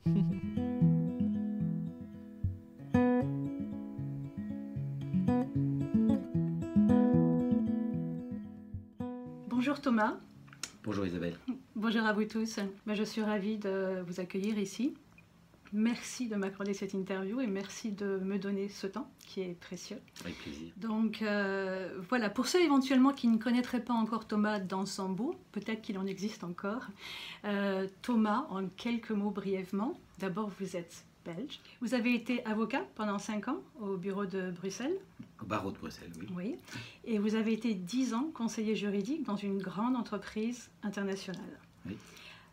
Bonjour Thomas. Bonjour Isabelle. Bonjour à vous tous. Je suis ravie de vous accueillir ici. Merci de m'accorder cette interview et merci de me donner ce temps qui est précieux. Avec plaisir. Donc voilà, pour ceux éventuellement qui ne connaîtraient pas encore Thomas Dansembo, peut-être qu'il en existe encore. Thomas, en quelques mots brièvement, d'abord vous êtes belge. Vous avez été avocat pendant 5 ans au bureau de Bruxelles. Au barreau de Bruxelles, oui. Oui. Et vous avez été 10 ans conseiller juridique dans une grande entreprise internationale. Oui.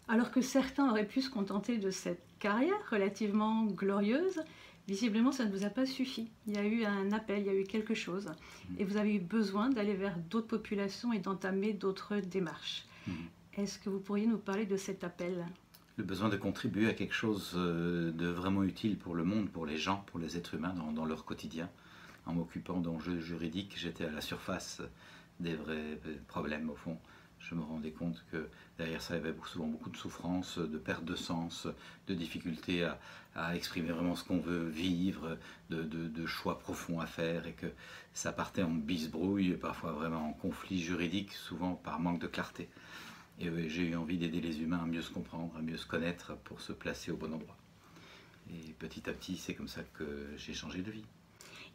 Alors que certains auraient pu se contenter de cette carrière relativement glorieuse, visiblement ça ne vous a pas suffi. Il y a eu un appel, il y a eu quelque chose. Et vous avez eu besoin d'aller vers d'autres populations et d'entamer d'autres démarches. Est-ce que vous pourriez nous parler de cet appel ? Le besoin de contribuer à quelque chose de vraiment utile pour le monde, pour les gens, pour les êtres humains dans leur quotidien. En m'occupant d'enjeux juridiques, j'étais à la surface des vrais problèmes au fond. Je me rendais compte que derrière ça, il y avait souvent beaucoup de souffrance, de perte de sens, de difficulté à exprimer vraiment ce qu'on veut vivre, de choix profonds à faire, et que ça partait en bisbrouille, parfois vraiment en conflit juridique, souvent par manque de clarté. Et j'ai eu envie d'aider les humains à mieux se comprendre, à mieux se connaître, pour se placer au bon endroit. Et petit à petit, c'est comme ça que j'ai changé de vie.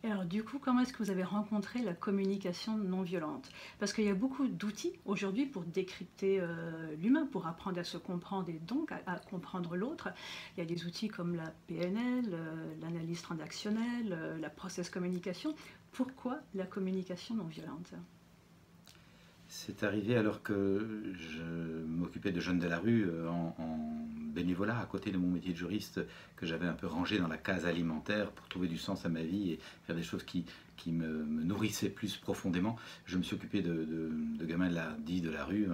Et alors du coup, comment est-ce que vous avez rencontré la communication non violente? Parce qu'il y a beaucoup d'outils aujourd'hui pour décrypter l'humain, pour apprendre à se comprendre et donc à comprendre l'autre. Il y a des outils comme la PNL, l'analyse transactionnelle, la process communication. Pourquoi la communication non violente? C'est arrivé alors que je m'occupais de jeunes de la rue en bénévolat à côté de mon métier de juriste, que j'avais un peu rangé dans la case alimentaire pour trouver du sens à ma vie et faire des choses qui me nourrissaient plus profondément. Je me suis occupé de gamins de la rue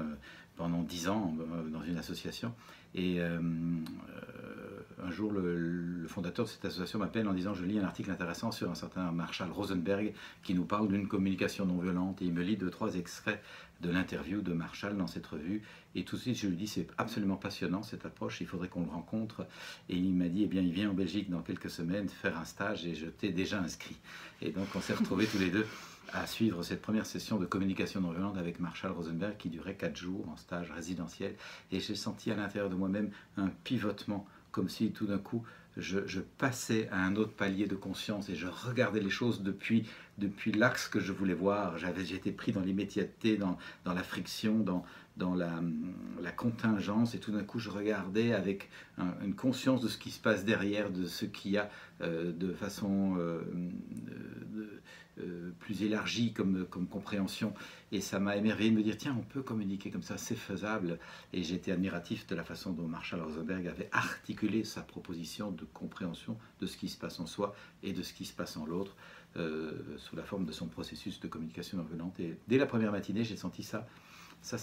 pendant 10 ans dans une association. Et un jour, le fondateur de cette association m'appelle en disant: je lis un article intéressant sur un certain Marshall Rosenberg qui nous parle d'une communication non violente. Et il me lit 2-3 extraits de l'interview de Marshall dans cette revue. Et tout de suite, je lui dis: c'est absolument passionnant cette approche, il faudrait qu'on le rencontre. Et il m'a dit: eh bien, il vient en Belgique dans quelques semaines faire un stage et je t'ai déjà inscrit. Et donc, on s'est retrouvés tous les deux à suivre cette première session de communication non violente avec Marshall Rosenberg qui durait 4 jours en stage résidentiel. Et j'ai senti à l'intérieur de moi-même un pivotement, comme si tout d'un coup je passais à un autre palier de conscience et je regardais les choses depuis l'axe que je voulais voir. J'étais pris dans l'immédiateté, dans la friction, dans la contingence, et tout d'un coup je regardais avec une conscience de ce qui se passe derrière, de ce qu'il y a de façon plus élargie comme compréhension. Et ça m'a émerveillé de me dire: tiens, on peut communiquer comme ça, c'est faisable. Et j'étais admiratif de la façon dont Marshall Rosenberg avait articulé sa proposition de compréhension de ce qui se passe en soi et de ce qui se passe en l'autre sous la forme de son processus de communication non violente. Et dès la première matinée, j'ai senti ça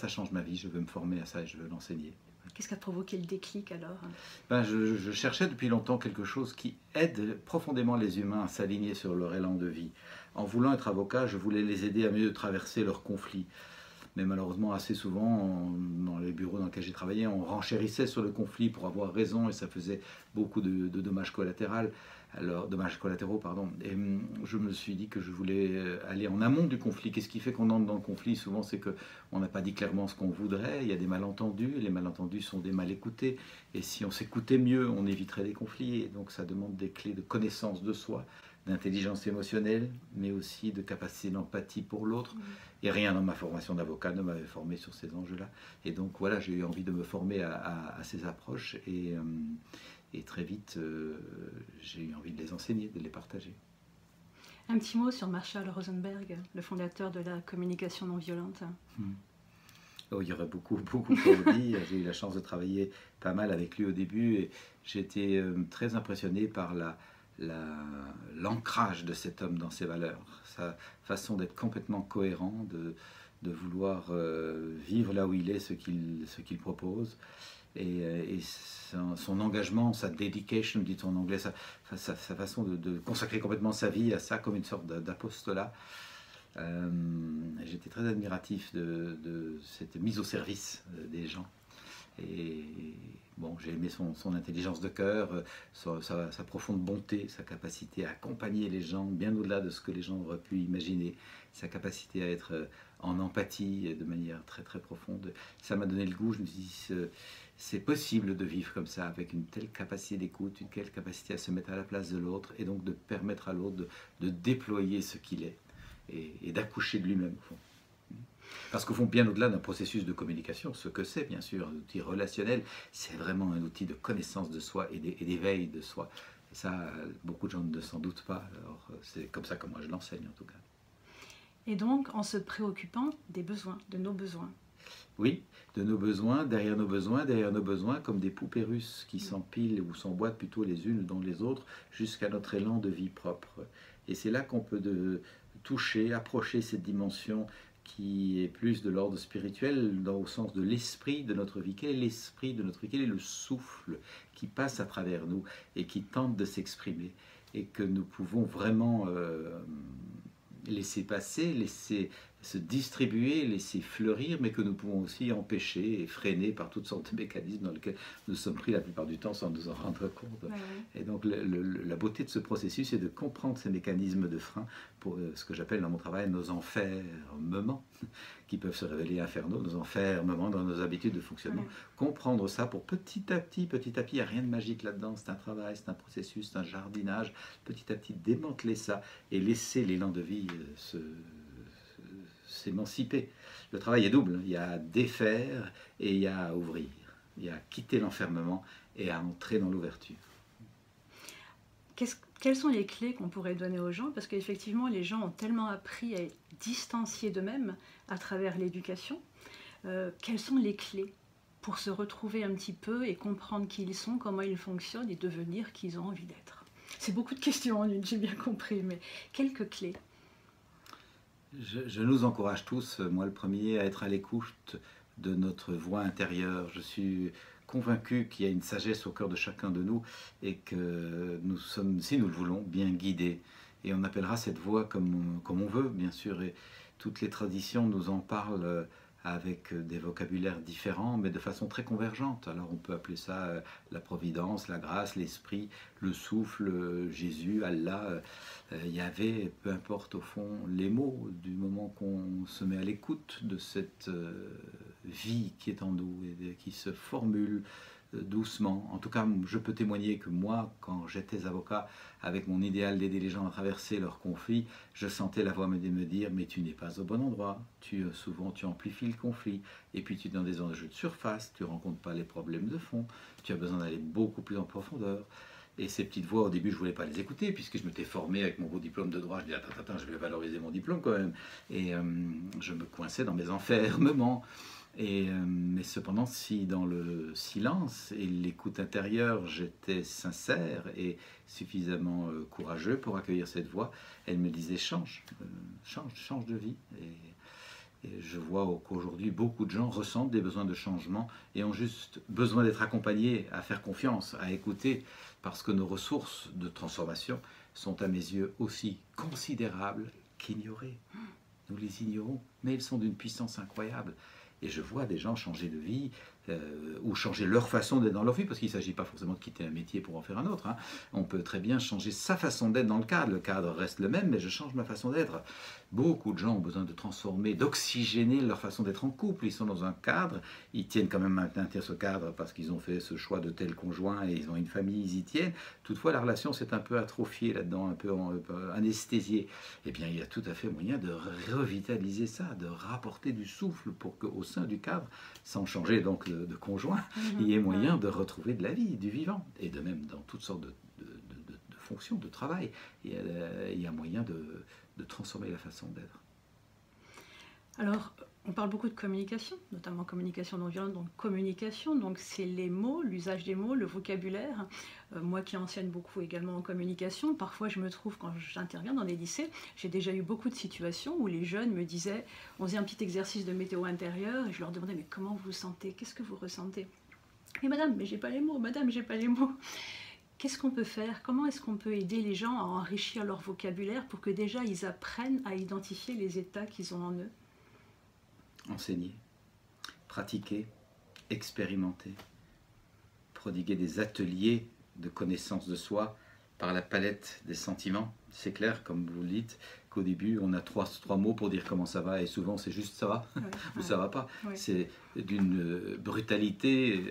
change ma vie, je veux me former à ça et je veux l'enseigner. Qu'est-ce qui a provoqué le déclic alors? Je cherchais depuis longtemps quelque chose qui aide profondément les humains à s'aligner sur leur élan de vie. En voulant être avocat, je voulais les aider à mieux traverser leurs conflits. Mais malheureusement, assez souvent, dans les bureaux dans lesquels j'ai travaillé, on renchérissait sur le conflit pour avoir raison et ça faisait beaucoup de dommages collatéraux. Et je me suis dit que je voulais aller en amont du conflit. Qu'est-ce qui fait qu'on entre dans le conflit? Souvent, c'est qu'on n'a pas dit clairement ce qu'on voudrait. Il y a des malentendus. Les malentendus sont des mal écoutés. Et si on s'écoutait mieux, on éviterait des conflits. Et donc, ça demande des clés de connaissance de soi, d'intelligence émotionnelle, mais aussi de capacité d'empathie pour l'autre. Et rien dans ma formation d'avocat ne m'avait formé sur ces enjeux-là. Et donc, voilà, j'ai eu envie de me former à ces approches. Et très vite, j'ai eu envie de les enseigner, de les partager. Un petit mot sur Marshall Rosenberg, le fondateur de la communication non violente. Oh, il y aurait beaucoup pour le dire. J'ai eu la chance de travailler pas mal avec lui au début et j'étais très impressionné par l'ancrage de cet homme dans ses valeurs, sa façon d'être complètement cohérent, de vouloir vivre là où il est ce qu'il propose. Et son engagement, sa dedication, dit en anglais, sa façon de consacrer complètement sa vie à ça comme une sorte d'apostolat. J'étais très admiratif de cette mise au service des gens. Et bon, j'ai aimé son intelligence de cœur, sa profonde bonté, sa capacité à accompagner les gens bien au-delà de ce que les gens auraient pu imaginer, sa capacité à être en empathie de manière très très profonde. Ça m'a donné le goût, je me suis dit, c'est possible de vivre comme ça, avec une telle capacité d'écoute, une telle capacité à se mettre à la place de l'autre, et donc de permettre à l'autre de déployer ce qu'il est, et d'accoucher de lui-même, au fond. Parce qu'au fond, bien au-delà d'un processus de communication, ce que c'est bien sûr un outil relationnel, c'est vraiment un outil de connaissance de soi et d'éveil de soi. Et ça, beaucoup de gens ne s'en doutent pas. Alors, c'est comme ça que moi je l'enseigne en tout cas. Et donc, en se préoccupant des besoins, de nos besoins. Oui, de nos besoins, derrière nos besoins, comme des poupées russes qui s'empilent ou s'emboîtent plutôt les unes dans les autres jusqu'à notre élan de vie propre. Et c'est là qu'on peut toucher, approcher cette dimension qui est plus de l'ordre spirituel, au sens de l'esprit de notre vie. Quel est l'esprit de notre vie? Quel est le souffle qui passe à travers nous et qui tente de s'exprimer? Et que nous pouvons vraiment laisser passer, laisser se distribuer, laisser fleurir, mais que nous pouvons aussi empêcher et freiner par toutes sortes de mécanismes dans lesquels nous sommes pris la plupart du temps sans nous en rendre compte. Ouais. Et donc la beauté de ce processus est de comprendre ces mécanismes de frein pour ce que j'appelle dans mon travail nos enfermements, qui peuvent se révéler infernaux, nos enfermements dans nos habitudes de fonctionnement. Ouais. Comprendre ça pour petit à petit, il n'y a rien de magique là-dedans, c'est un travail, c'est un processus, c'est un jardinage, petit à petit démanteler ça et laisser l'élan de vie s'émanciper. Le travail est double, il y a à défaire et il y a à ouvrir, il y a à quitter l'enfermement et à entrer dans l'ouverture. Quelles sont les clés qu'on pourrait donner aux gens? Parce qu'effectivement, les gens ont tellement appris à distancier d'eux-mêmes à travers l'éducation. Quelles sont les clés pour se retrouver un petit peu et comprendre qui ils sont, comment ils fonctionnent et devenir qui ils ont envie d'être? C'est beaucoup de questions en une, j'ai bien compris, mais quelques clés. Je nous encourage tous, moi le premier, à être à l'écoute de notre voix intérieure. Je suis convaincu qu'il y a une sagesse au cœur de chacun de nous et que nous sommes, si nous le voulons, bien guidés. Et on appellera cette voix comme on veut, bien sûr. Et toutes les traditions nous en parlent avec des vocabulaires différents, mais de façon très convergente. Alors on peut appeler ça la providence, la grâce, l'esprit, le souffle, Jésus, Allah, Yahvé, peu importe au fond les mots, du moment qu'on se met à l'écoute de cette vie qui est en nous et qui se formule doucement. En tout cas, je peux témoigner que moi, quand j'étais avocat, avec mon idéal d'aider les gens à traverser leurs conflits, je sentais la voix me dire « mais tu n'es pas au bon endroit, souvent tu amplifies le conflit, et puis tu es dans des enjeux de surface, tu ne rencontres pas les problèmes de fond, tu as besoin d'aller beaucoup plus en profondeur ». Et ces petites voix, au début, je ne voulais pas les écouter, puisque je m'étais formé avec mon beau diplôme de droit. Je dis, attends, je vais valoriser mon diplôme quand même. Et je me coinçais dans mes enfermements. Mais cependant, si dans le silence et l'écoute intérieure, j'étais sincère et suffisamment courageux pour accueillir cette voix, elle me disait, change de vie. Et je vois qu'aujourd'hui, beaucoup de gens ressentent des besoins de changement et ont juste besoin d'être accompagnés à faire confiance, à écouter, parce que nos ressources de transformation sont à mes yeux aussi considérables qu'ignorées. Nous les ignorons, mais elles sont d'une puissance incroyable. Et je vois des gens changer de vie ou changer leur façon d'être dans leur vie, parce qu'il ne s'agit pas forcément de quitter un métier pour en faire un autre. Hein. On peut très bien changer sa façon d'être dans le cadre. Le cadre reste le même, mais je change ma façon d'être. Beaucoup de gens ont besoin de transformer, d'oxygéner leur façon d'être en couple. Ils sont dans un cadre, ils tiennent quand même à ce cadre parce qu'ils ont fait ce choix de tel conjoint et ils ont une famille, ils y tiennent. Toutefois, la relation s'est un peu atrophiée là-dedans, un peu anesthésiée. Eh bien, il y a tout à fait moyen de revitaliser ça, de rapporter du souffle pour qu'au sein du cadre, sans changer donc de conjoint, il y ait moyen de retrouver de la vie, du vivant. Et de même dans toutes sortes de fonctions, de travail, il y a moyen de transformer la façon d'être. Alors, on parle beaucoup de communication, notamment communication non violente, donc c'est les mots, l'usage des mots, le vocabulaire. Moi qui enseigne beaucoup également en communication, parfois je me trouve, quand j'interviens dans les lycées, j'ai déjà eu beaucoup de situations où les jeunes me disaient, on faisait un petit exercice de météo intérieure, et je leur demandais, mais comment vous vous sentez? Qu'est-ce que vous ressentez? Mais madame, mais j'ai pas les mots, madame, j'ai pas les mots. Qu'est-ce qu'on peut faire? Comment est-ce qu'on peut aider les gens à enrichir leur vocabulaire pour que déjà ils apprennent à identifier les états qu'ils ont en eux? Enseigner, pratiquer, expérimenter, prodiguer des ateliers de connaissance de soi par la palette des sentiments. C'est clair, comme vous le dites, qu'au début, on a trois mots pour dire comment ça va, et souvent c'est juste ça va, ou ça va pas. C'est d'une brutalité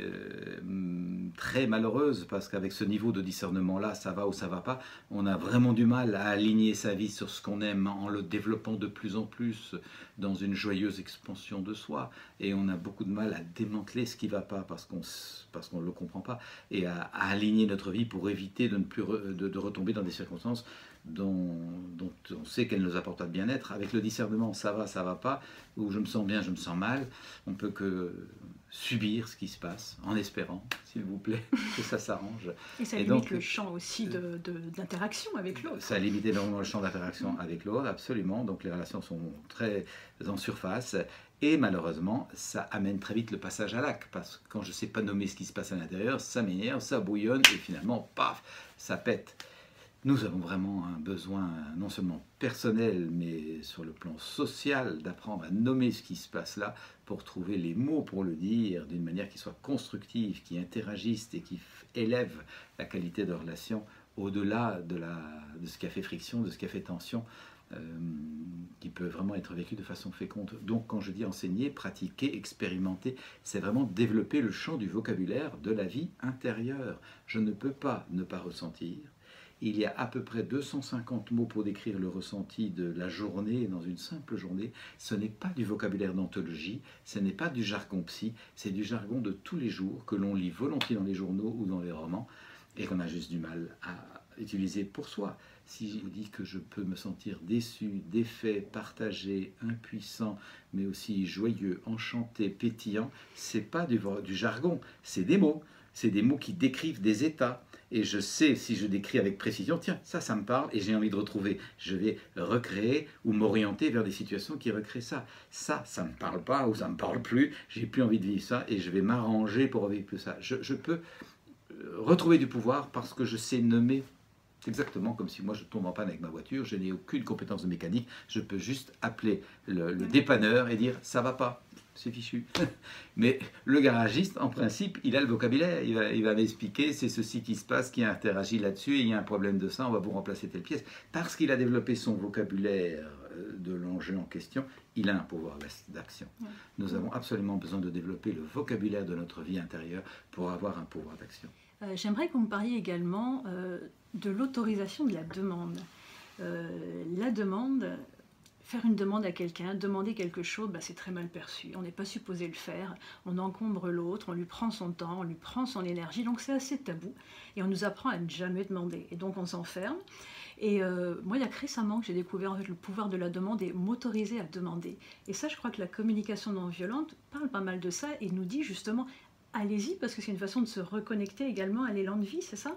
très malheureuse, parce qu'avec ce niveau de discernement-là, ça va ou ça va pas, on a vraiment du mal à aligner sa vie sur ce qu'on aime en le développant de plus en plus dans une joyeuse expansion de soi, et on a beaucoup de mal à démanteler ce qui va pas parce qu'on ne le comprend pas, et à aligner notre vie pour éviter de ne plus de retomber dans des circonstances dont on sait qu'elles nous apportent pas de bien-être. Avec le discernement, ça va pas, ou je me sens bien, je me sens mal, on peut que subir ce qui se passe, en espérant, s'il vous plaît, que ça s'arrange. Et ça limite donc, le champ aussi d'interaction avec l'autre. Ça limite énormément le champ d'interaction avec l'autre, absolument. Donc les relations sont très en surface. Et malheureusement, ça amène très vite le passage à l'acte. Parce que quand je ne sais pas nommer ce qui se passe à l'intérieur, ça m'énerve, ça bouillonne, et finalement, paf, ça pète. Nous avons vraiment un besoin, non seulement personnel, mais sur le plan social, d'apprendre à nommer ce qui se passe là, pour trouver les mots pour le dire d'une manière qui soit constructive, qui interagisse et qui élève la qualité de relation au-delà de ce qui a fait friction, de ce qui a fait tension, qui peut vraiment être vécu de façon féconde. Donc quand je dis enseigner, pratiquer, expérimenter, c'est vraiment développer le champ du vocabulaire de la vie intérieure. Je ne peux pas ne pas ressentir. Il y a à peu près 250 mots pour décrire le ressenti de la journée, dans une simple journée. Ce n'est pas du vocabulaire d'anthologie, ce n'est pas du jargon psy, c'est du jargon de tous les jours que l'on lit volontiers dans les journaux ou dans les romans et qu'on a juste du mal à utiliser pour soi. Si je dis que je peux me sentir déçu, défait, partagé, impuissant, mais aussi joyeux, enchanté, pétillant, c'est pas du jargon, c'est des mots. C'est des mots qui décrivent des états. Et je sais, si je décris avec précision, tiens, ça me parle et j'ai envie de retrouver. Je vais recréer ou m'orienter vers des situations qui recréent ça. Ça ne me parle pas ou ça ne me parle plus, j'ai plus envie de vivre ça et je vais m'arranger pour vivre plus ça. Je peux retrouver du pouvoir parce que je sais nommer. C'est exactement comme si moi je tombe en panne avec ma voiture, je n'ai aucune compétence de mécanique, je peux juste appeler le dépanneur et dire ça va pas. C'est fichu. Mais le garagiste, en principe, il a le vocabulaire. Il va m'expliquer, c'est ceci qui se passe, qui interagit là-dessus, il y a un problème de ça, on va vous remplacer telle pièce. Parce qu'il a développé son vocabulaire de l'enjeu en question, il a un pouvoir d'action. Nous avons absolument besoin de développer le vocabulaire de notre vie intérieure pour avoir un pouvoir d'action. J'aimerais que vous me parliez également de l'autorisation de la demande. La demande... Faire une demande à quelqu'un, demander quelque chose, c'est très mal perçu. On n'est pas supposé le faire. On encombre l'autre, on lui prend son temps, on lui prend son énergie. Donc c'est assez tabou. Et on nous apprend à ne jamais demander. Et donc on s'enferme. Et moi, il y a que récemment que j'ai découvert le pouvoir de la demande et m'autoriser à demander. Et ça, je crois que la communication non violente parle pas mal de ça et nous dit justement, allez-y, parce que c'est une façon de se reconnecter également à l'élan de vie, c'est ça ?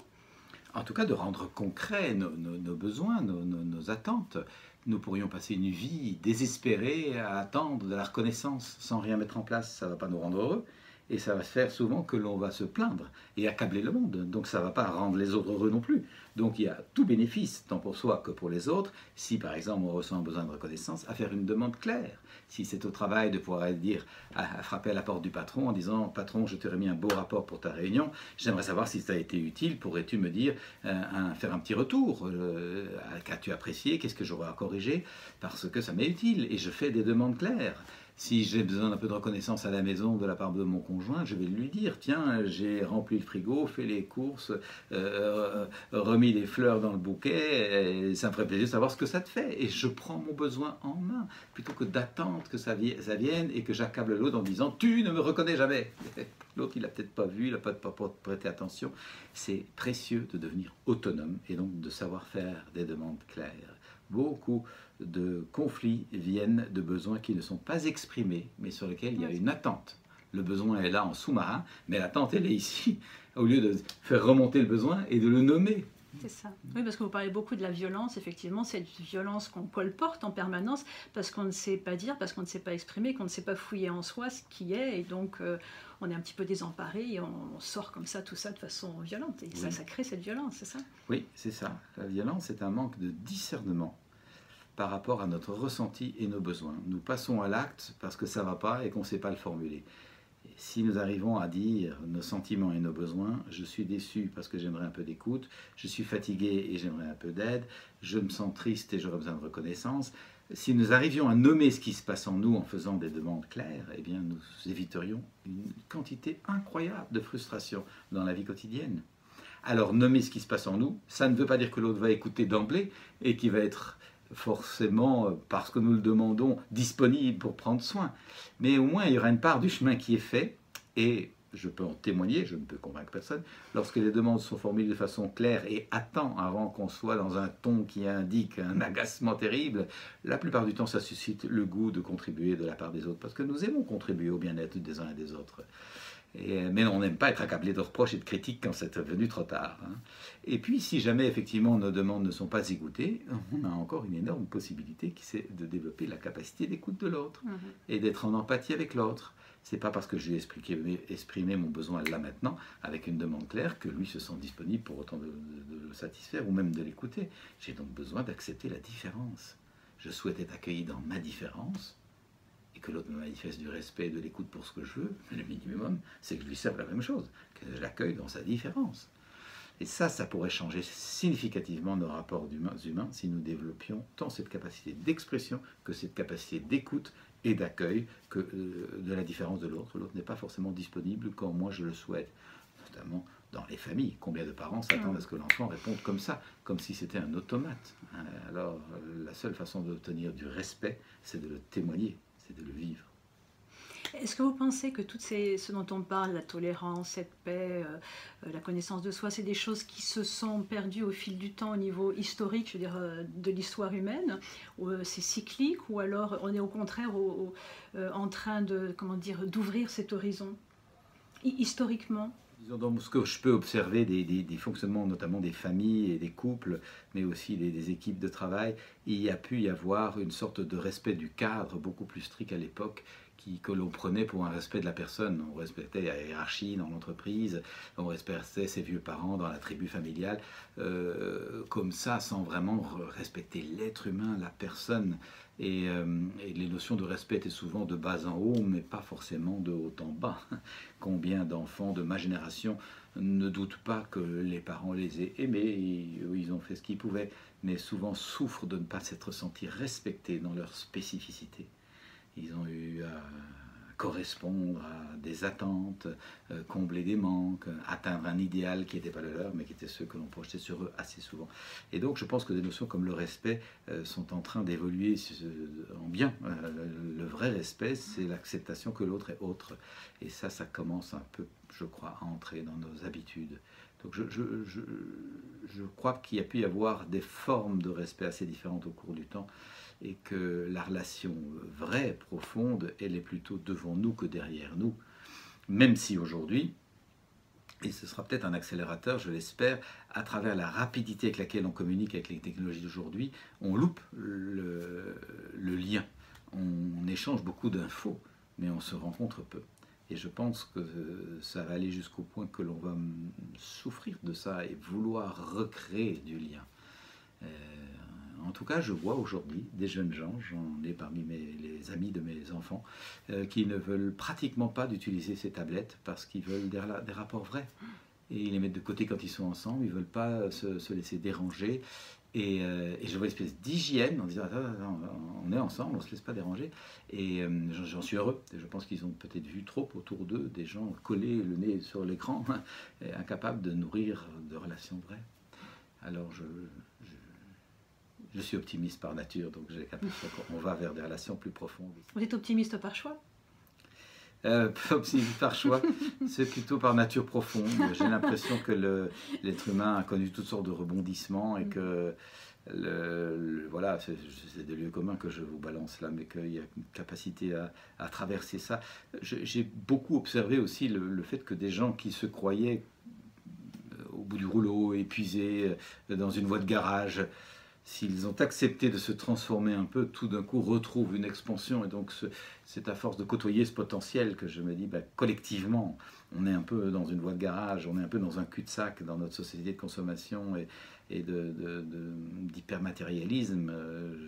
En tout cas, de rendre concret nos besoins, nos attentes. Nous pourrions passer une vie désespérée à attendre de la reconnaissance sans rien mettre en place. Ça ne va pas nous rendre heureux. Et ça va faire souvent que l'on va se plaindre et accabler le monde. Donc ça ne va pas rendre les autres heureux non plus. Donc il y a tout bénéfice, tant pour soi que pour les autres, si par exemple on ressent un besoin de reconnaissance, à faire une demande claire. Si c'est au travail de pouvoir dire, à frapper à la porte du patron en disant « Patron, je t'ai remis un beau rapport pour ta réunion, j'aimerais savoir si ça a été utile, pourrais-tu me dire, faire un petit retour, qu'as-tu apprécié, qu'est-ce que j'aurais à corriger, parce que ça m'est utile. » Et je fais des demandes claires. Si j'ai besoin d'un peu de reconnaissance à la maison de la part de mon conjoint, je vais lui dire, tiens, j'ai rempli le frigo, fait les courses, remis les fleurs dans le bouquet, et ça me ferait plaisir de savoir ce que ça te fait. Et je prends mon besoin en main, plutôt que d'attendre que ça vienne et que j'accable l'autre en disant, tu ne me reconnais jamais. L'autre, il n'a peut-être pas vu, il n'a pas prêté attention. C'est précieux de devenir autonome et donc de savoir faire des demandes claires. Beaucoup de conflits viennent de besoins qui ne sont pas exprimés, mais sur lesquels il y a une attente. Le besoin est là en sous-marin, mais l'attente, elle est ici, au lieu de faire remonter le besoin et de le nommer. C'est ça. Oui, parce que vous parlez beaucoup de la violence, effectivement, cette violence qu'on colporte en permanence, parce qu'on ne sait pas dire, parce qu'on ne sait pas exprimer, qu'on ne sait pas fouiller en soi ce qui est, et donc on est un petit peu désemparé, et on sort comme ça, tout ça, de façon violente, et ça crée cette violence, c'est ça? Oui, c'est ça. La violence, c'est un manque de discernement par rapport à notre ressenti et nos besoins. Nous passons à l'acte parce que ça ne va pas et qu'on ne sait pas le formuler. si nous arrivons à dire nos sentiments et nos besoins, je suis déçu parce que j'aimerais un peu d'écoute, je suis fatigué et j'aimerais un peu d'aide, je me sens triste et j'aurais besoin de reconnaissance. Si nous arrivions à nommer ce qui se passe en nous en faisant des demandes claires, eh bien nous éviterions une quantité incroyable de frustration dans la vie quotidienne. Alors nommer ce qui se passe en nous, ça ne veut pas dire que l'autre va écouter d'emblée et qu'il va être forcément, parce que nous le demandons, disponible pour prendre soin. Mais au moins, il y aura une part du chemin qui est fait, et je peux en témoigner, je ne peux convaincre personne, lorsque les demandes sont formulées de façon claire et à temps, avant qu'on soit dans un ton qui indique un agacement terrible, la plupart du temps, ça suscite le goût de contribuer de la part des autres, parce que nous aimons contribuer au bien-être des uns et des autres. Mais on n'aime pas être accablé de reproches et de critiques quand c'est venu trop tard. Et puis, si jamais effectivement nos demandes ne sont pas écoutées, on a encore une énorme possibilité qui c'est de développer la capacité d'écoute de l'autre et d'être en empathie avec l'autre. C'est pas parce que j'ai exprimé mon besoin là maintenant avec une demande claire que lui se sent disponible pour autant de le satisfaire ou même de l'écouter. J'ai donc besoin d'accepter la différence. Je souhaite être accueilli dans ma différence. Et que l'autre me manifeste du respect et de l'écoute pour ce que je veux, le minimum, c'est que je lui serve la même chose, que je l'accueille dans sa différence. Et ça pourrait changer significativement nos rapports humains si nous développions tant cette capacité d'expression que cette capacité d'écoute et d'accueil de la différence de l'autre. L'autre n'est pas forcément disponible quand moi je le souhaite, notamment dans les familles. Combien de parents s'attendent à ce que l'enfant réponde comme ça, comme si c'était un automate. Alors, la seule façon d'obtenir du respect, c'est de le témoigner. C'est de le vivre. Est-ce que vous pensez que ce dont on parle, la tolérance, cette paix, la connaissance de soi, c'est des choses qui se sont perdues au fil du temps au niveau historique, je veux dire, de l'histoire humaine, ou c'est cyclique, ou alors on est au contraire en train de, comment dire, d'ouvrir cet horizon historiquement? Disons donc ce que je peux observer des fonctionnements, notamment des familles et des couples, mais aussi des équipes de travail, il y a pu y avoir une sorte de respect du cadre beaucoup plus strict à l'époque que l'on prenait pour un respect de la personne. On respectait la hiérarchie dans l'entreprise, on respectait ses vieux parents dans la tribu familiale, comme ça, sans vraiment respecter l'être humain, la personne. Et les notions de respect étaient souvent de bas en haut, mais pas forcément de haut en bas. Combien d'enfants de ma génération ne doutent pas que les parents les aient aimés, ils ont fait ce qu'ils pouvaient, mais souvent souffrent de ne pas s'être sentis respectés dans leur spécificité. Ils ont eu à correspondre à des attentes, combler des manques, atteindre un idéal qui n'était pas le leur, mais qui était ceux que l'on projetait sur eux assez souvent. Et donc je pense que des notions comme le respect sont en train d'évoluer en bien. Le vrai respect, c'est l'acceptation que l'autre est autre. Et ça commence un peu, je crois, à entrer dans nos habitudes. Donc je crois qu'il y a pu y avoir des formes de respect assez différentes au cours du temps, et que la relation vraie, profonde, elle est plutôt devant nous que derrière nous. Même si aujourd'hui, et ce sera peut-être un accélérateur, je l'espère, à travers la rapidité avec laquelle on communique avec les technologies d'aujourd'hui, on loupe le lien. On échange beaucoup d'infos, mais on se rencontre peu. Et je pense que ça va aller jusqu'au point que l'on va souffrir de ça et vouloir recréer du lien. En tout cas, je vois aujourd'hui des jeunes gens, j'en ai parmi les amis de mes enfants, qui ne veulent pratiquement pas d'utiliser ces tablettes parce qu'ils veulent des rapports vrais. Et ils les mettent de côté quand ils sont ensemble, ils ne veulent pas se laisser déranger. Et je vois une espèce d'hygiène en disant attends, on est ensemble, on ne se laisse pas déranger. Et j'en suis heureux. Je pense qu'ils ont peut-être vu trop autour d'eux des gens collés le nez sur l'écran, incapables de nourrir de relations vraies. Alors je suis optimiste par nature, donc j'ai l'impression qu'on va vers des relations plus profondes. Vous êtes optimiste par choix? Optimiste par choix, c'est plutôt par nature profonde. J'ai l'impression que l'être humain a connu toutes sortes de rebondissements et que voilà, c'est des lieux communs que je vous balance là, mais qu'il y a une capacité à traverser ça. J'ai beaucoup observé aussi le fait que des gens qui se croyaient au bout du rouleau, épuisés, dans une voie de garage, s'ils ont accepté de se transformer un peu, tout d'un coup retrouvent une expansion. Et donc c'est à force de côtoyer ce potentiel que je me dis, collectivement, on est un peu dans une voie de garage, on est un peu dans un cul-de-sac dans notre société de consommation et d'hypermatérialisme.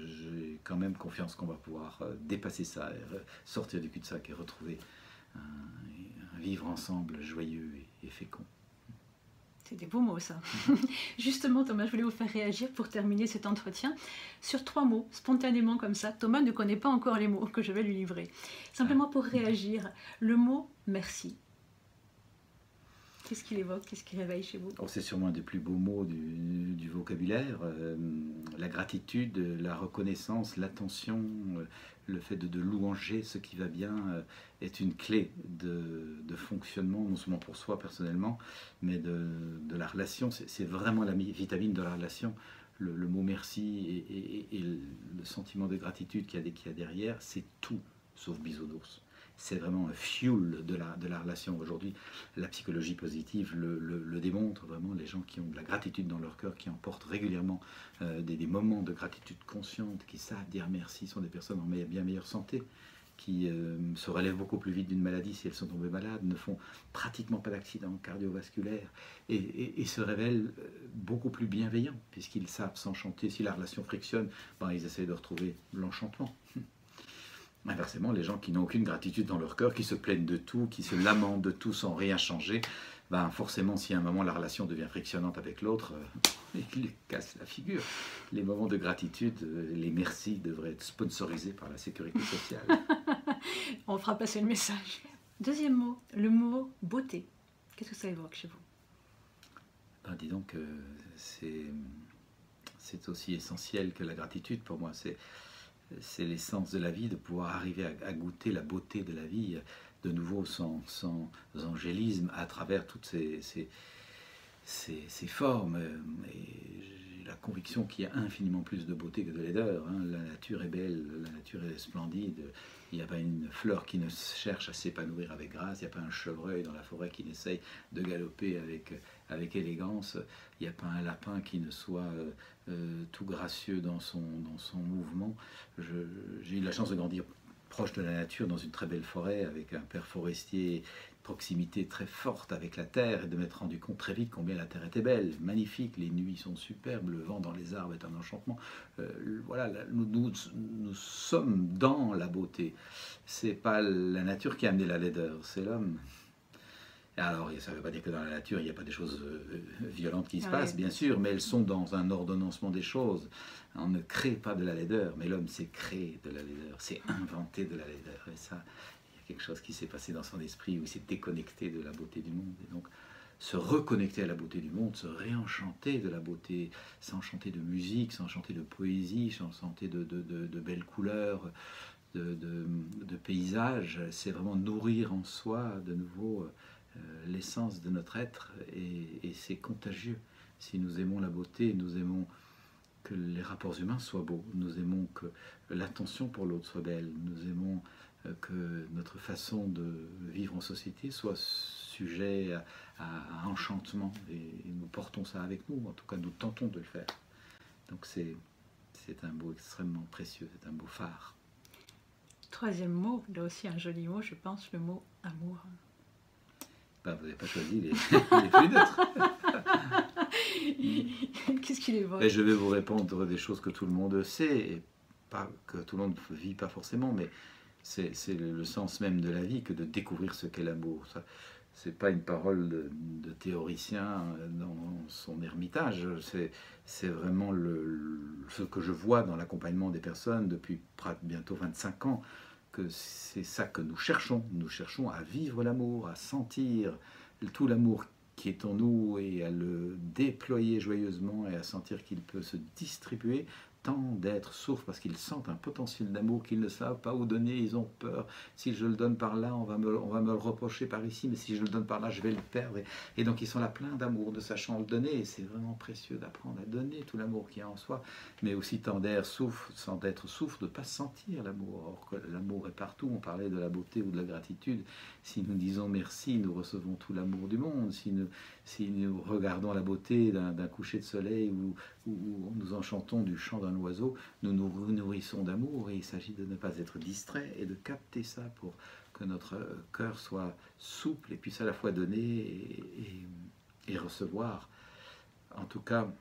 J'ai quand même confiance qu'on va pouvoir dépasser ça, et sortir du cul-de-sac et retrouver vivre ensemble joyeux et fécond. C'est des beaux mots, ça. Justement, Thomas, je voulais vous faire réagir pour terminer cet entretien sur 3 mots, spontanément comme ça. Thomas ne connaît pas encore les mots que je vais lui livrer. Simplement pour réagir, le mot « merci ». Qu'est-ce qu'il évoque? Qu'est-ce qu'il réveille chez vous? C'est sûrement un des plus beaux mots du vocabulaire. La gratitude, la reconnaissance, l'attention, le fait de louanger ce qui va bien est une clé de fonctionnement, non seulement pour soi personnellement, mais de la relation. C'est vraiment la vitamine de la relation. Le mot merci et le sentiment de gratitude qu'il y a derrière, c'est tout sauf bisounours. C'est vraiment un fuel de la relation. Aujourd'hui, la psychologie positive le démontre vraiment. Les gens qui ont de la gratitude dans leur cœur, qui emportent régulièrement des moments de gratitude consciente, qui savent dire merci, sont des personnes en bien meilleure santé, qui se relèvent beaucoup plus vite d'une maladie si elles sont tombées malades, ne font pratiquement pas d'accidents cardiovasculaires et se révèlent beaucoup plus bienveillants, puisqu'ils savent s'enchanter. Si la relation frictionne, ils essaient de retrouver l'enchantement. Inversement, les gens qui n'ont aucune gratitude dans leur cœur, qui se plaignent de tout, qui se lamentent de tout sans rien changer, forcément, si à un moment la relation devient frictionnante avec l'autre, il lui casse la figure. Les moments de gratitude, les merci devraient être sponsorisés par la sécurité sociale. On fera passer le message. Deuxième mot, le mot beauté. Qu'est-ce que ça évoque chez vous? Dis donc, c'est aussi essentiel que la gratitude pour moi. C'est l'essence de la vie, de pouvoir arriver à goûter la beauté de la vie, de nouveau sans angélisme, à travers toutes ces formes. Et j'ai la conviction qu'il y a infiniment plus de beauté que de laideur. La nature est belle, la nature est splendide. Il n'y a pas une fleur qui ne cherche à s'épanouir avec grâce, il n'y a pas un chevreuil dans la forêt qui n'essaye de galoper avec élégance, il n'y a pas un lapin qui ne soit tout gracieux dans son mouvement. J'ai eu la chance de grandir proche de la nature, dans une très belle forêt, avec un père forestier, proximité très forte avec la terre, et de m'être rendu compte très vite combien la terre était belle, magnifique, les nuits sont superbes, le vent dans les arbres est un enchantement. Voilà, nous sommes dans la beauté. C'est pas la nature qui a amené la laideur, c'est l'homme. Alors, ça ne veut pas dire que dans la nature, il n'y a pas des choses violentes qui se passent, bien sûr, mais elles sont dans un ordonnancement des choses. On ne crée pas de la laideur, mais l'homme s'est créé de la laideur, s'est inventé de la laideur. Et ça, il y a quelque chose qui s'est passé dans son esprit, où il s'est déconnecté de la beauté du monde. Et donc, se reconnecter à la beauté du monde, se réenchanter de la beauté, s'enchanter de musique, s'enchanter de poésie, s'enchanter de belles couleurs, de paysages, c'est vraiment nourrir en soi de nouveau l'essence de notre être, et c'est contagieux. Si nous aimons la beauté, nous aimons que les rapports humains soient beaux, nous aimons que l'attention pour l'autre soit belle, nous aimons que notre façon de vivre en société soit sujet à enchantement, et nous portons ça avec nous, en tout cas nous tentons de le faire. Donc c'est un mot extrêmement précieux, c'est un beau phare. Troisième mot, là aussi un joli mot, je pense, le mot amour. Vous n'avez pas choisi les plus neutres. Qu'est-ce qu'il évoque? Et je vais vous répondre des choses que tout le monde sait, et pas, que tout le monde ne vit pas forcément, mais c'est le sens même de la vie que de découvrir ce qu'est l'amour. Ce n'est pas une parole de théoricien dans son ermitage, c'est vraiment ce que je vois dans l'accompagnement des personnes depuis bientôt 25 ans, que c'est ça que nous cherchons. Nous cherchons à vivre l'amour, à sentir tout l'amour qui est en nous et à le déployer joyeusement et à sentir qu'il peut se distribuer. Tant d'êtres souffrent parce qu'ils sentent un potentiel d'amour qu'ils ne savent pas où donner, ils ont peur. Si je le donne par là, on va me le reprocher par ici, mais si je le donne par là, je vais le perdre. Et donc ils sont là pleins d'amour, de sachant le donner, et c'est vraiment précieux d'apprendre à donner tout l'amour qu'il y a en soi. Mais aussi tant d'êtres souffrent de ne pas sentir l'amour. Or que l'amour est partout, on parlait de la beauté ou de la gratitude. Si nous disons merci, nous recevons tout l'amour du monde. Si nous regardons la beauté d'un coucher de soleil ou nous enchantons du chant d'un oiseau, nous nous nourrissons d'amour, et il s'agit de ne pas être distrait et de capter ça pour que notre cœur soit souple et puisse à la fois donner et recevoir. En tout cas,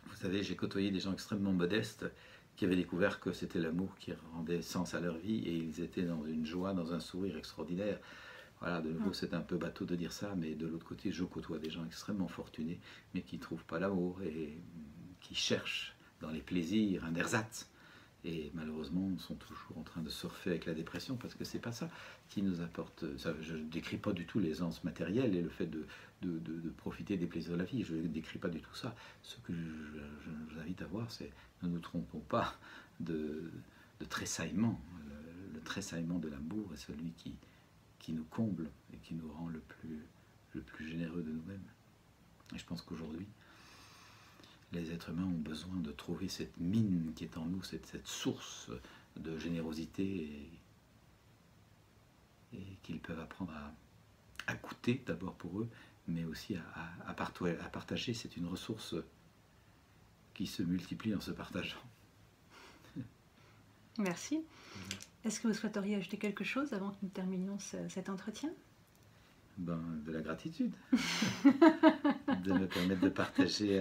vous savez, j'ai côtoyé des gens extrêmement modestes qui avaient découvert que c'était l'amour qui rendait sens à leur vie, et ils étaient dans une joie, dans un sourire extraordinaire. Voilà, de nouveau, c'est un peu bateau de dire ça, mais de l'autre côté, je côtoie des gens extrêmement fortunés, mais qui ne trouvent pas l'amour et qui cherchent dans les plaisirs un ersatz. Et malheureusement, ils sont toujours en train de surfer avec la dépression, parce que c'est pas ça qui nous apporte. Ça, je ne décris pas du tout l'aisance matérielle et le fait de profiter des plaisirs de la vie. Je ne décris pas du tout ça. Ce que je vous invite à voir, c'est ne nous trompons pas de tressaillement. Le tressaillement de l'amour est celui qui nous comble et qui nous rend le plus généreux de nous-mêmes. Et je pense qu'aujourd'hui, les êtres humains ont besoin de trouver cette mine qui est en nous, cette source de générosité et qu'ils peuvent apprendre à goûter d'abord pour eux, mais aussi à partager. C'est une ressource qui se multiplie en se partageant. Merci. Est-ce que vous souhaiteriez ajouter quelque chose avant que nous terminions cet entretien? De la gratitude, de me permettre de partager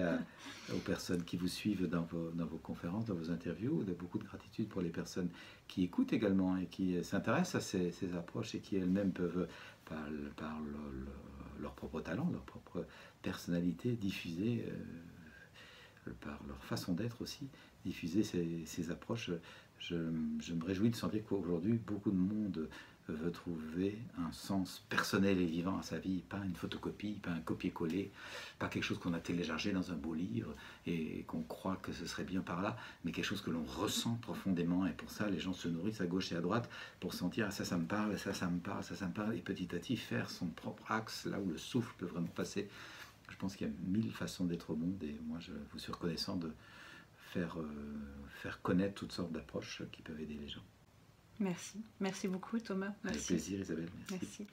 aux personnes qui vous suivent dans vos conférences, dans vos interviews, de beaucoup de gratitude pour les personnes qui écoutent également et qui s'intéressent à ces approches et qui elles-mêmes peuvent, par leur propre talent, leur propre personnalité, diffuser, par leur façon d'être aussi, diffuser ces approches. Je me réjouis de sentir qu'aujourd'hui, beaucoup de monde veut trouver un sens personnel et vivant à sa vie, pas une photocopie, pas un copier-coller, pas quelque chose qu'on a téléchargé dans un beau livre et qu'on croit que ce serait bien par là, mais quelque chose que l'on ressent profondément. Et pour ça, les gens se nourrissent à gauche et à droite pour sentir ça me parle, ça me parle, ça me parle, et petit à petit faire son propre axe là où le souffle peut vraiment passer. Je pense qu'il y a 1000 façons d'être au monde et moi je vous suis reconnaissant de faire connaître toutes sortes d'approches qui peuvent aider les gens. Merci. Merci beaucoup Thomas. Merci. Avec plaisir Isabelle. Merci.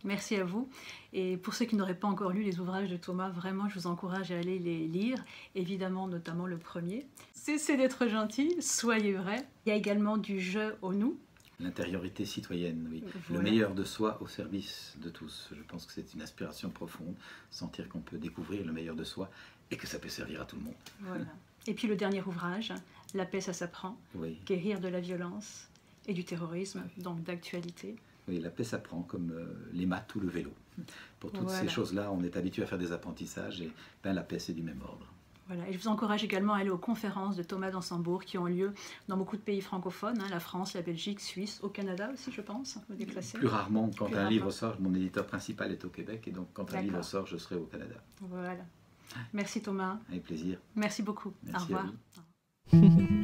Merci à vous. Et pour ceux qui n'auraient pas encore lu les ouvrages de Thomas, vraiment je vous encourage à aller les lire. Évidemment, notamment le premier. Cessez d'être gentil, soyez vrai. Il y a également du je au nous. L'intériorité citoyenne, oui. Voilà. Le meilleur de soi au service de tous. Je pense que c'est une aspiration profonde, sentir qu'on peut découvrir le meilleur de soi et que ça peut servir à tout le monde. Voilà. Et puis le dernier ouvrage, La paix, ça s'apprend. Oui. Guérir de la violence et du terrorisme, donc d'actualité. Oui, la paix s'apprend comme les maths ou le vélo. Pour toutes ces choses-là, on est habitué à faire des apprentissages et la paix, c'est du même ordre. Voilà. Et je vous encourage également à aller aux conférences de Thomas d'Ansembourg qui ont lieu dans beaucoup de pays francophones, la France, la Belgique, Suisse, au Canada aussi, je pense, vous déplacez. Plus rarement, quand un livre sort, mon éditeur principal est au Québec, et donc quand un livre sort, je serai au Canada. Voilà. Merci Thomas. Avec plaisir. Merci beaucoup. Merci. Au revoir.